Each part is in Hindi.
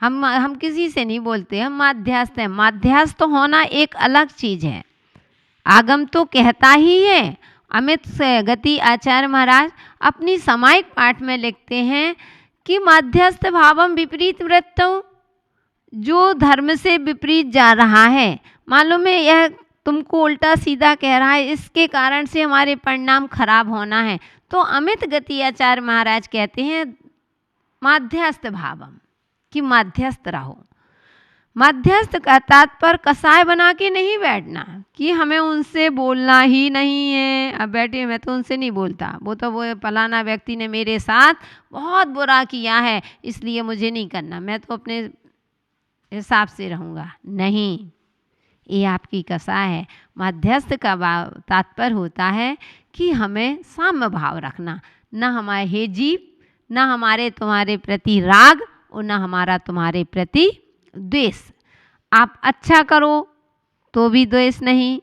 हम किसी से नहीं बोलते, हम माध्यस्थ हैं। माध्यस्थ होना एक अलग चीज़ है। आगम तो कहता ही है। अमित गति आचार्य महाराज अपनी सामायिक पाठ में लिखते हैं कि माध्यस्थ भावम विपरीत वृत्तौ, जो धर्म से विपरीत जा रहा है, मालूम है यह तुमको उल्टा सीधा कह रहा है, इसके कारण से हमारे परिणाम खराब होना है, तो अमित गति आचार्य महाराज कहते हैं माध्यस्थ भावम, कि माध्यस्थ रहो। मध्यस्थ का तात्पर्य कसाय बना के नहीं बैठना कि हमें उनसे बोलना ही नहीं है। अब बैठे मैं तो उनसे नहीं बोलता, वो फलाना व्यक्ति ने मेरे साथ बहुत बुरा किया है इसलिए मुझे नहीं करना, मैं तो अपने हिसाब से रहूँगा। नहीं, ये आपकी कसाय है। मध्यस्थ का तात्पर्य होता है कि हमें साम्य भाव रखना, न हमारे हे जीव, न हमारे तुम्हारे प्रति राग और न हमारा तुम्हारे प्रति द्वेष। आप अच्छा करो तो भी द्वेष नहीं,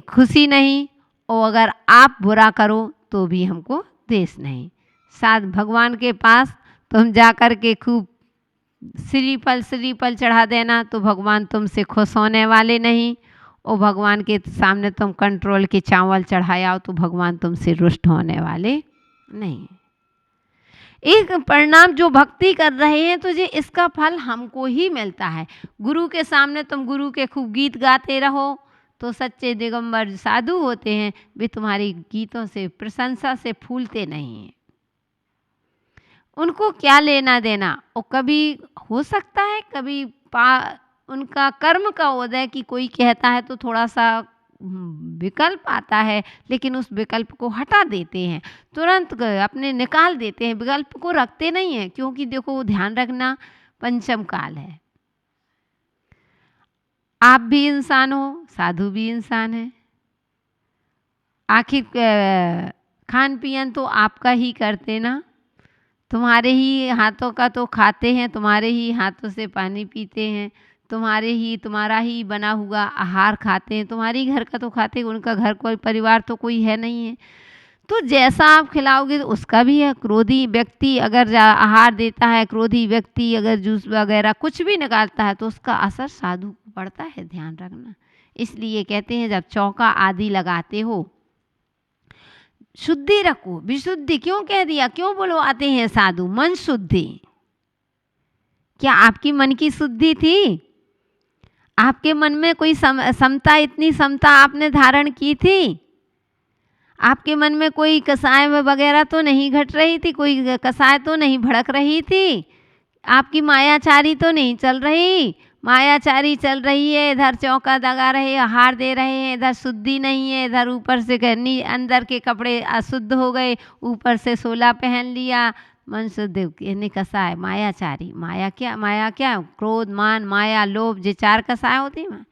खुशी नहीं, और अगर आप बुरा करो तो भी हमको द्वेष नहीं। साथ भगवान के पास तुम जाकर के खूब श्रीफल चढ़ा देना तो भगवान तुमसे खुश होने वाले नहीं, और भगवान के सामने तुम कंट्रोल के चावल चढ़ाया तो भगवान तुमसे रुष्ट होने वाले नहीं। एक परिणाम जो भक्ति कर रहे हैं तो ये इसका फल हमको ही मिलता है। गुरु के सामने तुम गुरु के खूब गीत गाते रहो तो सच्चे दिगंबर साधु होते हैं, वे तुम्हारी गीतों से प्रशंसा से फूलते नहीं हैं। उनको क्या लेना देना। और कभी हो सकता है कभी उनका कर्म का उदय कि कोई कहता है तो थोड़ा सा विकल्प आता है, लेकिन उस विकल्प को हटा देते हैं, तुरंत अपने निकाल देते हैं, विकल्प को रखते नहीं हैं। क्योंकि देखो ध्यान रखना, पंचम काल है, आप भी इंसान हो, साधु भी इंसान है। आखिर खान पियन तो आपका ही करते ना, तुम्हारे ही हाथों का तो खाते हैं, तुम्हारे ही हाथों से पानी पीते हैं, तुम्हारा ही बना हुआ आहार खाते हैं, तुम्हारी घर का तो खाते हैं, उनका घर कोई परिवार तो कोई है नहीं है। तो जैसा आप खिलाओगे तो उसका भी है। क्रोधी व्यक्ति अगर आहार देता है, क्रोधी व्यक्ति अगर जूस वगैरह कुछ भी निकालता है तो उसका असर साधु को पड़ता है, ध्यान रखना। इसलिए कहते हैं जब चौका आदि लगाते हो शुद्धि रखो। विशुद्धि क्यों कह दिया, क्यों बुलवाते हैं साधु? मन शुद्धि। क्या आपकी मन की शुद्धि थी? आपके मन में कोई समता, इतनी समता आपने धारण की थी? आपके मन में कोई कसाय वगैरह तो नहीं घट रही थी, कोई कसाय तो नहीं भड़क रही थी, आपकी मायाचारी तो नहीं चल रही? मायाचारी चल रही है, इधर चौका दगा रहे, आहार दे रहे हैं, इधर शुद्धि नहीं है, इधर ऊपर से अंदर के कपड़े अशुद्ध हो गए, ऊपर से 16 पहन लिया, मन शुद्ध यानी कसाय, मायाचारी। माया क्या? क्रोध, मान, माया, लोभ, ये 4 कसाय होती है।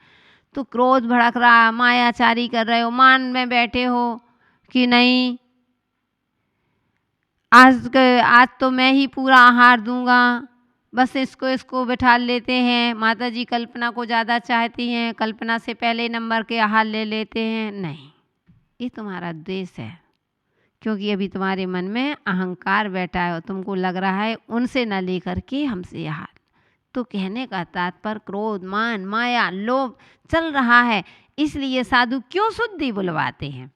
तो क्रोध भड़क रहा, मायाचारी कर रहे हो, मान में बैठे हो कि नहीं आज तो मैं ही पूरा आहार दूंगा, बस इसको बिठा लेते हैं। माता जी कल्पना को ज़्यादा चाहती हैं, कल्पना से पहले नंबर के आहार ले लेते हैं। नहीं, ये तुम्हारा द्वेष है, क्योंकि अभी तुम्हारे मन में अहंकार बैठा है, तुमको लग रहा है उनसे न लेकर के हमसे आहार। तो कहने का तात्पर्य क्रोध, मान, माया, लोभ चल रहा है। इसलिए साधु क्यों शुद्धि बुलवाते हैं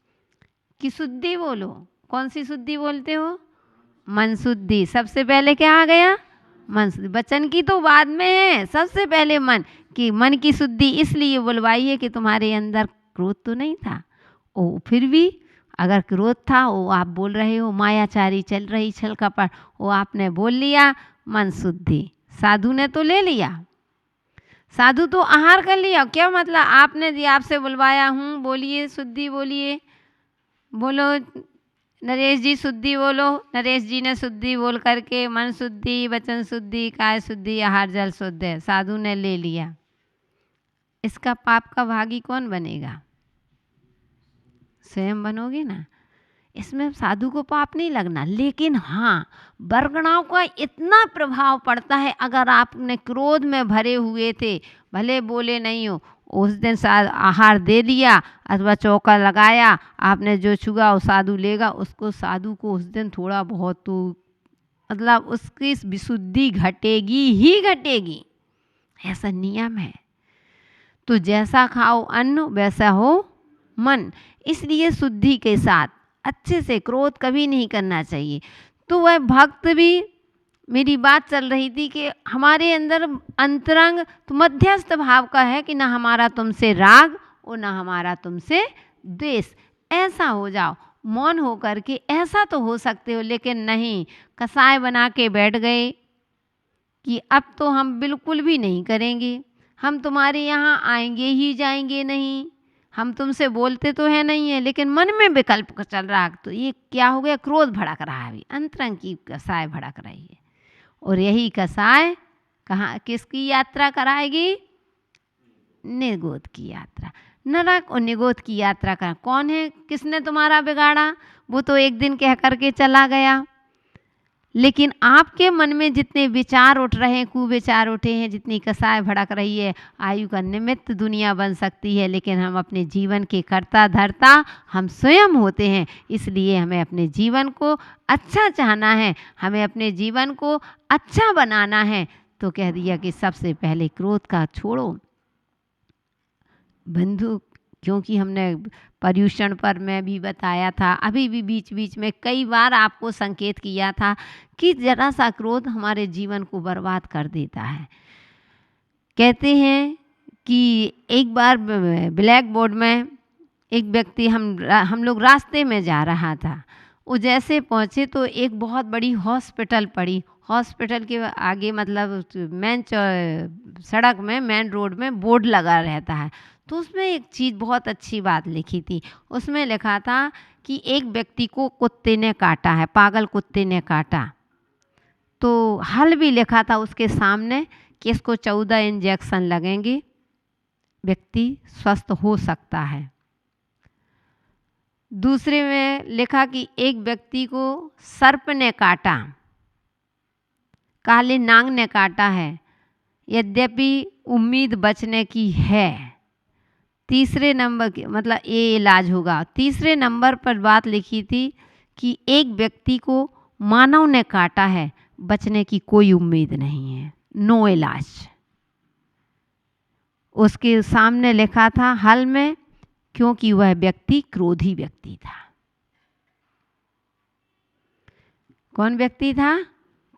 कि शुद्धि बोलो। कौन सी शुद्धि बोलते हो? मन शुद्धि। सबसे पहले क्या आ गया? मन शुद्धि। वचन की तो बाद में है, सबसे पहले मन की। मन की शुद्धि इसलिए बुलवाई है कि तुम्हारे अंदर क्रोध तो नहीं था, ओ फिर भी अगर क्रोध था वो आप बोल रहे हो, मायाचारी चल रही, छल कपट, वो आपने बोल लिया, मन शुद्धि। साधु ने तो ले लिया, साधु तो आहार कर लिया। क्या मतलब? आपने दिया, आपसे बुलवाया हूँ, बोलिए शुद्धि, बोलिए, बोलो नरेश जी शुद्धि बोलो। नरेश जी ने शुद्धि बोल करके मन शुद्धि, वचन शुद्धि, काय शुद्धि, आहार जल शुद्ध है, साधु ने ले लिया। इसका पाप का भागी कौन बनेगा? स्वयं बनोगे ना। इसमें साधु को पाप नहीं लगना, लेकिन हाँ वर्गणाओं का इतना प्रभाव पड़ता है। अगर आपने क्रोध में भरे हुए थे, भले बोले नहीं हो, उस दिन आहार दे दिया अथवा चौका लगाया, आपने जो छुआ वो साधु लेगा, उसको साधु को उस दिन थोड़ा बहुत तो मतलब उसकी विशुद्धि घटेगी ही घटेगी, ऐसा नियम है। तो जैसा खाओ अन्न वैसा हो मन, इसलिए शुद्धि के साथ अच्छे से क्रोध कभी नहीं करना चाहिए। तो वह भक्त भी, मेरी बात चल रही थी कि हमारे अंदर अंतरंग तो मध्यस्थ भाव का है कि ना हमारा तुमसे राग और ना हमारा तुमसे द्वेष, ऐसा हो जाओ मौन हो करके, ऐसा तो हो सकते हो। लेकिन नहीं, कसाय बना के बैठ गए कि अब तो हम बिल्कुल भी नहीं करेंगे, हम तुम्हारे यहाँ आएंगे ही जाएंगे नहीं, हम तुमसे बोलते तो है नहीं है लेकिन मन में विकल्प चल रहा। तो ये क्या हो गया, क्रोध भड़क रहा है, अभी अंतरंग की कसाय भड़क रही है। और यही कसाय कहाँ किसकी यात्रा कराएगी, निगोद की यात्रा। नरक और निगोद की यात्रा कर कौन है, किसने तुम्हारा बिगाड़ा, वो तो एक दिन कह करके चला गया। लेकिन आपके मन में जितने विचार उठ रहे हैं, कुविचार उठे हैं, जितनी कसाय भड़क रही है, आयु का निमित्त दुनिया बन सकती है लेकिन हम अपने जीवन के कर्ता धर्ता हम स्वयं होते हैं। इसलिए हमें अपने जीवन को अच्छा चाहना है, हमें अपने जीवन को अच्छा बनाना है। तो कह दिया कि सबसे पहले क्रोध का छोड़ो बंधु, क्योंकि हमने पर्यूषण पर मैं भी बताया था, अभी भी बीच बीच में कई बार आपको संकेत किया था कि जरा सा क्रोध हमारे जीवन को बर्बाद कर देता है। कहते हैं कि एक बार ब्लैक बोर्ड में एक व्यक्ति, हम लोग रास्ते में जा रहा था, वो जैसे पहुँचे तो एक बहुत बड़ी हॉस्पिटल पड़ी। हॉस्पिटल के आगे मतलब मेन सड़क में, मेन रोड में बोर्ड लगा रहता है। तो उसमें एक चीज़ बहुत अच्छी बात लिखी थी, उसमें लिखा था कि एक व्यक्ति को कुत्ते ने काटा है, पागल कुत्ते ने काटा। तो हल भी लिखा था उसके सामने कि इसको 14 इंजेक्शन लगेंगे, व्यक्ति स्वस्थ हो सकता है। दूसरे में लिखा कि एक व्यक्ति को सर्प ने काटा, काले नाग ने काटा है, यद्यपि उम्मीद बचने की है। तीसरे नंबर के मतलब ये इलाज होगा। तीसरे नंबर पर बात लिखी थी कि एक व्यक्ति को मानव ने काटा है, बचने की कोई उम्मीद नहीं है, नो इलाज। उसके सामने लिखा था हल में, क्योंकि वह व्यक्ति क्रोधी व्यक्ति था। कौन व्यक्ति था,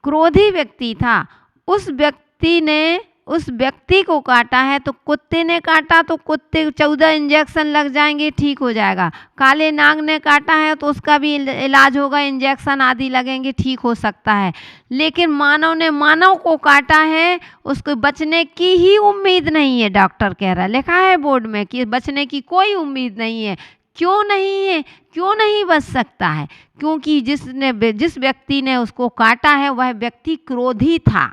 क्रोधी व्यक्ति था। उस व्यक्ति ने उस व्यक्ति को काटा है, तो कुत्ते ने काटा तो कुत्ते 14 इंजेक्शन लग जाएंगे, ठीक हो जाएगा। काले नाग ने काटा है तो उसका भी इलाज होगा, इंजेक्शन आदि लगेंगे, ठीक हो सकता है। लेकिन मानव ने मानव को काटा है, उसको बचने की ही उम्मीद नहीं है। डॉक्टर कह रहा है, लिखा है बोर्ड में कि बचने की कोई उम्मीद नहीं है। क्यों नहीं है, क्यों नहीं बच सकता है? क्योंकि जिस व्यक्ति ने उसको काटा है वह व्यक्ति क्रोधी था,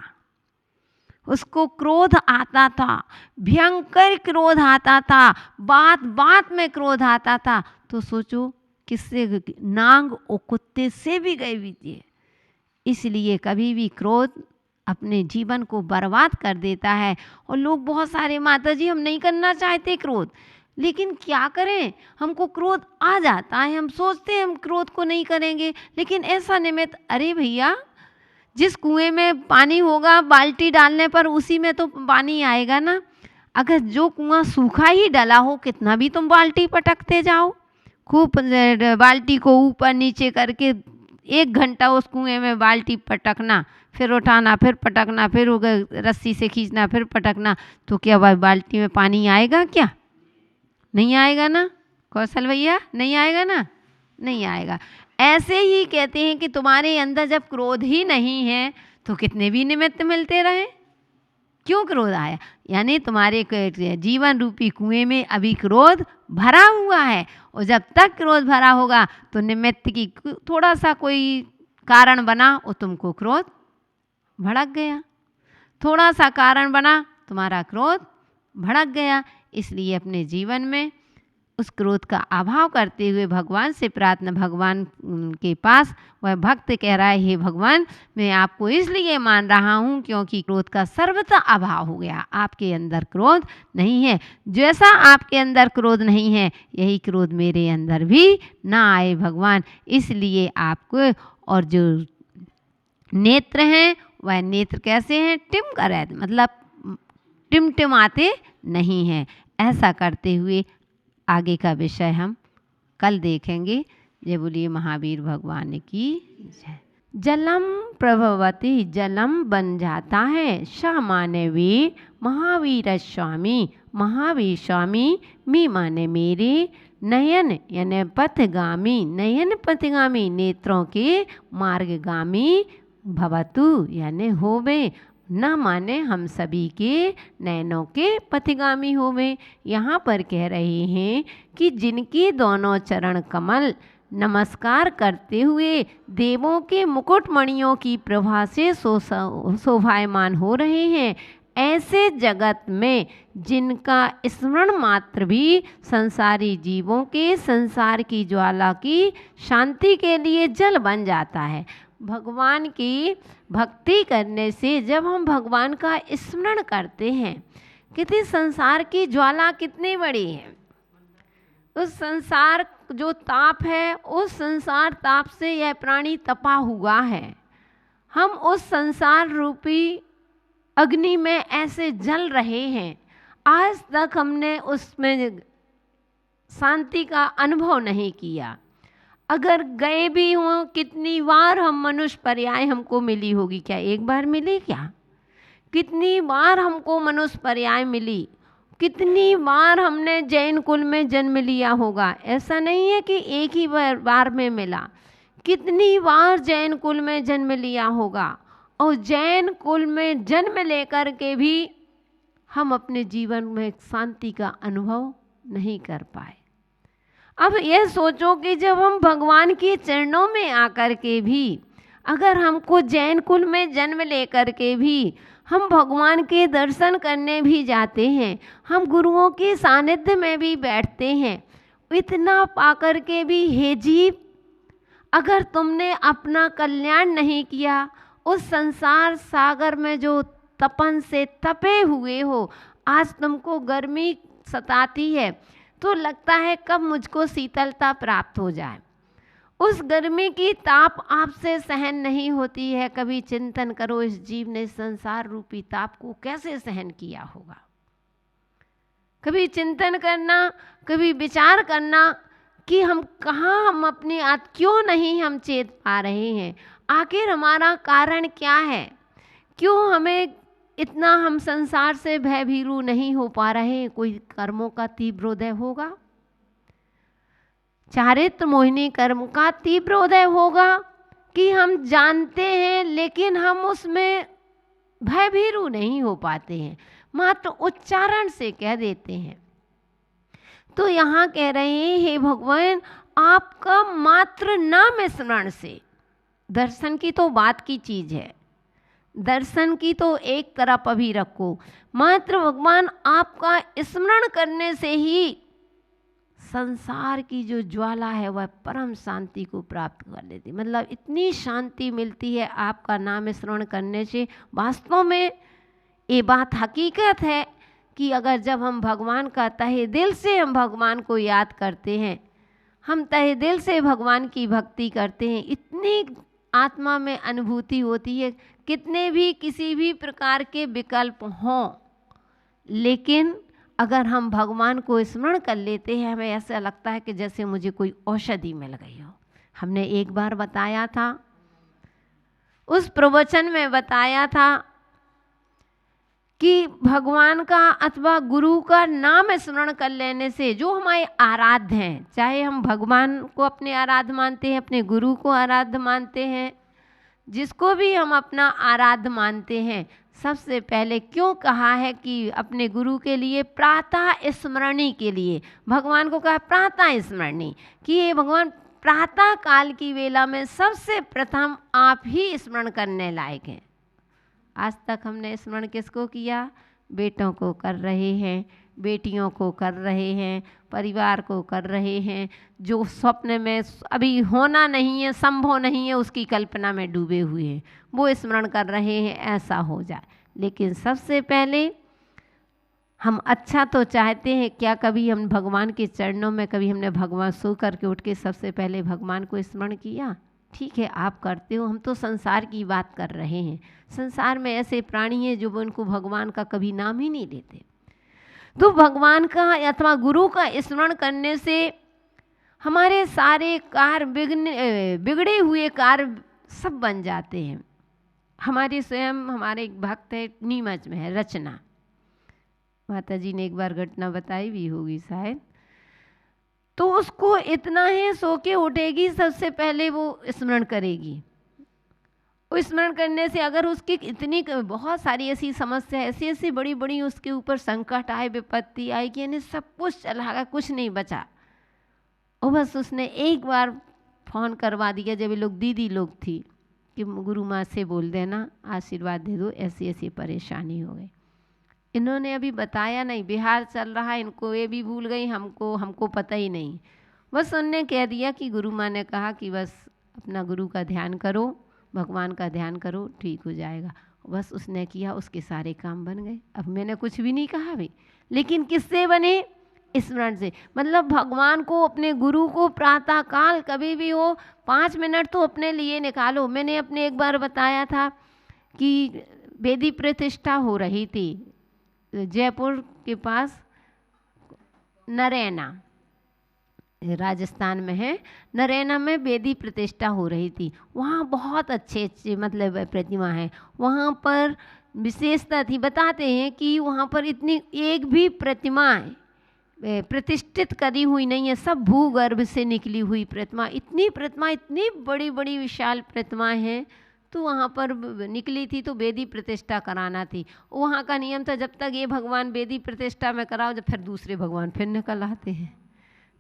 उसको क्रोध आता था, भयंकर क्रोध आता था, बात बात में क्रोध आता था। तो सोचो किससे, नाग और कुत्ते से भी गई हुई थी। इसलिए कभी भी क्रोध अपने जीवन को बर्बाद कर देता है। और लोग बहुत सारे, माता जी हम नहीं करना चाहते क्रोध, लेकिन क्या करें, हमको क्रोध आ जाता है, हम सोचते हैं हम क्रोध को नहीं करेंगे, लेकिन ऐसा निमित्त, अरे भैया जिस कुएं में पानी होगा बाल्टी डालने पर उसी में तो पानी आएगा ना। अगर जो कुआं सूखा ही डला हो, कितना भी तुम बाल्टी पटकते जाओ, खूब बाल्टी को ऊपर नीचे करके 1 घंटा उस कुएं में बाल्टी पटकना, फिर उठाना, फिर पटकना, फिर रस्सी से खींचना, फिर पटकना, तो क्या भाई बाल्टी में पानी आएगा? क्या नहीं आएगा ना कौशल भैया, नहीं आएगा ना, नहीं आएगा। ऐसे ही कहते हैं कि तुम्हारे अंदर जब क्रोध ही नहीं है तो कितने भी निमित्त मिलते रहे, क्यों क्रोध आया? यानी तुम्हारे जीवन रूपी कुएं में अभी क्रोध भरा हुआ है। और जब तक क्रोध भरा होगा तो निमित्त की थोड़ा सा कोई कारण बना और तुमको क्रोध भड़क गया, थोड़ा सा कारण बना तुम्हारा क्रोध भड़क गया। इसलिए अपने जीवन में उस क्रोध का अभाव करते हुए भगवान से प्रार्थना, भगवान के पास वह भक्त कह रहा है, हे भगवान मैं आपको इसलिए मान रहा हूँ क्योंकि क्रोध का सर्वथा अभाव हो गया, आपके अंदर क्रोध नहीं है। जैसा आपके अंदर क्रोध नहीं है यही क्रोध मेरे अंदर भी ना आए भगवान। इसलिए आपको, और जो नेत्र हैं वह नेत्र कैसे हैं, टिम कर रहे, मतलब टिमटिमाते नहीं हैं। ऐसा करते हुए आगे का विषय हम कल देखेंगे। जय बोलिए महावीर भगवान की जय। जलम प्रभवती, जलम बन जाता है, श माने वे, महावीर स्वामी, महावीर स्वामी, मी माने मेरे, नयन यानी पथगामी, नयन पथगामी नेत्रों के मार्गगामी, भवतु यानी होवे, न माने हम सभी के नयनों के पथिगामी होवे। यहाँ पर कह रहे हैं कि जिनके दोनों चरण कमल नमस्कार करते हुए देवों के मुकुटमणियों की प्रभा से शोभायमान हो रहे हैं, ऐसे जगत में जिनका स्मरण मात्र भी संसारी जीवों के संसार की ज्वाला की शांति के लिए जल बन जाता है। भगवान की भक्ति करने से जब हम भगवान का स्मरण करते हैं, कितनी संसार की ज्वाला कितनी बड़ी है, उस संसार जो ताप है, उस संसार ताप से यह प्राणी तपा हुआ है। हम उस संसार रूपी अग्नि में ऐसे जल रहे हैं, आज तक हमने उसमें शांति का अनुभव नहीं किया। अगर गए भी हों, कितनी बार हम मनुष्य पर्याय हमको मिली होगी, क्या एक बार मिली क्या? कितनी बार हमको मनुष्य पर्याय मिली, कितनी बार हमने जैन कुल में जन्म लिया होगा, ऐसा नहीं है कि एक ही बार में मिला। कितनी बार जैन कुल में जन्म लिया होगा, और जैन कुल में जन्म लेकर के भी हम अपने जीवन में शांति का अनुभव नहीं कर पाए। अब यह सोचो कि जब हम भगवान के चरणों में आकर के भी, अगर हमको जैन कुल में जन्म लेकर के भी हम भगवान के दर्शन करने भी जाते हैं, हम गुरुओं के सानिध्य में भी बैठते हैं, इतना पाकर के भी हे जीव, अगर तुमने अपना कल्याण नहीं किया, उस संसार सागर में जो तपन से तपे हुए हो, आज तुमको गर्मी सताती है तो लगता है कब मुझको शीतलता प्राप्त हो जाए, उस गर्मी की ताप आपसे सहन नहीं होती है। कभी चिंतन करो, इस जीव ने संसार रूपी ताप को कैसे सहन किया होगा। कभी चिंतन करना, कभी विचार करना कि हम कहाँ, हम अपनी क्यों नहीं हम चेत पा रहे हैं, आखिर हमारा कारण क्या है, क्यों हमें इतना हम संसार से भयभीरू नहीं हो पा रहे हैं। कोई कर्मों का तीव्रोदय होगा, चारित्र मोहिनी कर्म का तीव्रोदय होगा कि हम जानते हैं लेकिन हम उसमें भयभीरू नहीं हो पाते हैं, मात्र उच्चारण से कह देते हैं। तो यहाँ कह रहे हैं हे भगवान, आपका मात्र नाम स्मरण से, दर्शन की तो बात की चीज है, दर्शन की तो एक तरफ अभी रखो, मात्र भगवान आपका स्मरण करने से ही संसार की जो ज्वाला है वह परम शांति को प्राप्त कर लेती। मतलब इतनी शांति मिलती है आपका नाम स्मरण करने से। वास्तव में ये बात हकीकत है कि अगर जब हम भगवान का तहे दिल से हम भगवान को याद करते हैं, हम तहे दिल से भगवान की भक्ति करते हैं, इतनी आत्मा में अनुभूति होती है, कितने भी किसी भी प्रकार के विकल्प हों, लेकिन अगर हम भगवान को स्मरण कर लेते हैं, हमें ऐसा लगता है कि जैसे मुझे कोई औषधि मिल गई हो। हमने एक बार बताया था, उस प्रवचन में बताया था कि भगवान का अथवा गुरु का नाम स्मरण कर लेने से जो हमारे आराध्य हैं, चाहे हम भगवान को अपने आराध्य मानते हैं, अपने गुरु को आराध्य मानते हैं, जिसको भी हम अपना आराध्य मानते हैं, सबसे पहले क्यों कहा है कि अपने गुरु के लिए प्रातः स्मरणी के लिए, भगवान को कहा प्रातः स्मरणी, कि ये भगवान प्रातः काल की वेला में सबसे प्रथम आप ही स्मरण करने लायक हैं। आज तक हमने स्मरण किसको किया? बेटों को कर रहे हैं, बेटियों को कर रहे हैं, परिवार को कर रहे हैं, जो स्वप्न में अभी होना नहीं है, संभव नहीं है, उसकी कल्पना में डूबे हुए हैं, वो स्मरण कर रहे हैं ऐसा हो जाए। लेकिन सबसे पहले हम अच्छा तो चाहते हैं, क्या कभी हम भगवान के चरणों में, कभी हमने भगवान सो करके उठ के सबसे पहले भगवान को स्मरण किया? ठीक है आप करते हो, हम तो संसार की बात कर रहे हैं। संसार में ऐसे प्राणी हैं जो उनको भगवान का कभी नाम ही नहीं लेते। तो भगवान का अथवा गुरु का स्मरण करने से हमारे सारे कार्य बिगड़े हुए कार्य सब बन जाते हैं। हमारे स्वयं हमारे एक भक्त है नीमच में है रचना, माता जी ने एक बार घटना बताई भी होगी शायद। तो उसको इतना है, सो के उठेगी सबसे पहले वो स्मरण करेगी। स्मरण करने से अगर उसकी इतनी बहुत सारी ऐसी समस्या, ऐसी ऐसी बड़ी बड़ी उसके ऊपर संकट आए, विपत्ति आई कि यानी सब कुछ चला गया, कुछ नहीं बचा। और बस उसने एक बार फ़ोन करवा दिया, जब ये लोग दीदी लोग थी, कि गुरु माँ से बोल देना, आशीर्वाद दे दो, ऐसी ऐसी परेशानी हो गई। इन्होंने अभी बताया नहीं, बिहार चल रहा है, इनको ये भी भूल गई, हमको पता ही नहीं। बस उनने कह दिया कि गुरु माँ ने कहा कि बस अपना गुरु का ध्यान करो, भगवान का ध्यान करो, ठीक हो जाएगा। बस उसने किया, उसके सारे काम बन गए। अब मैंने कुछ भी नहीं कहा भी, लेकिन किससे बने? स्मरण से। मतलब भगवान को, अपने गुरु को प्रातः काल कभी भी हो 5 मिनट तो अपने लिए निकालो। मैंने अपने एक बार बताया था कि वेदी प्रतिष्ठा हो रही थी जयपुर के पास, नरैना राजस्थान में है, नरैना में वेदी प्रतिष्ठा हो रही थी। वहाँ बहुत अच्छे अच्छे मतलब प्रतिमा है। वहाँ पर विशेषता थी, बताते हैं कि वहाँ पर इतनी एक भी प्रतिमाएं प्रतिष्ठित करी हुई नहीं है, सब भूगर्भ से निकली हुई प्रतिमा। इतनी बड़ी बड़ी विशाल प्रतिमाएं हैं। तो वहाँ पर निकली थी तो वेदी प्रतिष्ठा कराना थी। वहाँ का नियम था जब तक ये भगवान वेदी प्रतिष्ठा में कराओ, जब फिर दूसरे भगवान फिर निकल आते हैं।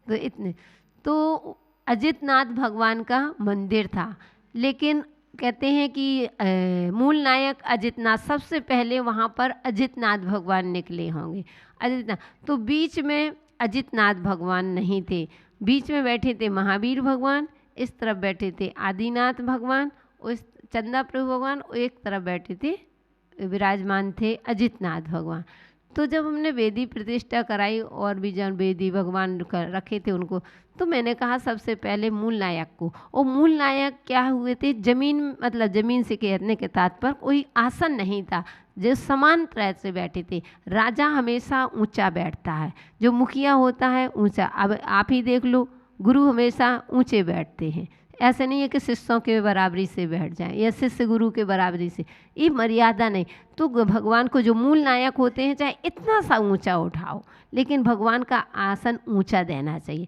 तो इतने तो अजितनाथ भगवान का मंदिर था, लेकिन कहते हैं कि मूल नायक अजितनाथ, सबसे पहले वहाँ पर अजितनाथ भगवान निकले होंगे। अजितनाथ तो बीच में अजितनाथ भगवान नहीं थे, बीच में बैठे थे महावीर भगवान, इस तरफ बैठे थे आदिनाथ भगवान, उस चंदा प्रभु भगवान, एक तरफ बैठे थे विराजमान थे अजितनाथ भगवान। तो जब हमने वेदी प्रतिष्ठा कराई और भी जन वेदी भगवान रखे थे उनको, तो मैंने कहा सबसे पहले मूल नायक को। और मूल नायक क्या हुए थे, जमीन मतलब जमीन से कहने के तात्पर्य कोई आसन नहीं था, जो समान तरह से बैठे थे। राजा हमेशा ऊंचा बैठता है, जो मुखिया होता है ऊंचा। अब आप ही देख लो, गुरु हमेशा ऊंचे बैठते हैं। ऐसे नहीं है कि शिष्यों के बराबरी से बैठ जाएं या शिष्य गुरु के बराबरी से, ये मर्यादा नहीं। तो भगवान को जो मूल नायक होते हैं, चाहे इतना सा ऊंचा उठाओ, लेकिन भगवान का आसन ऊंचा देना चाहिए।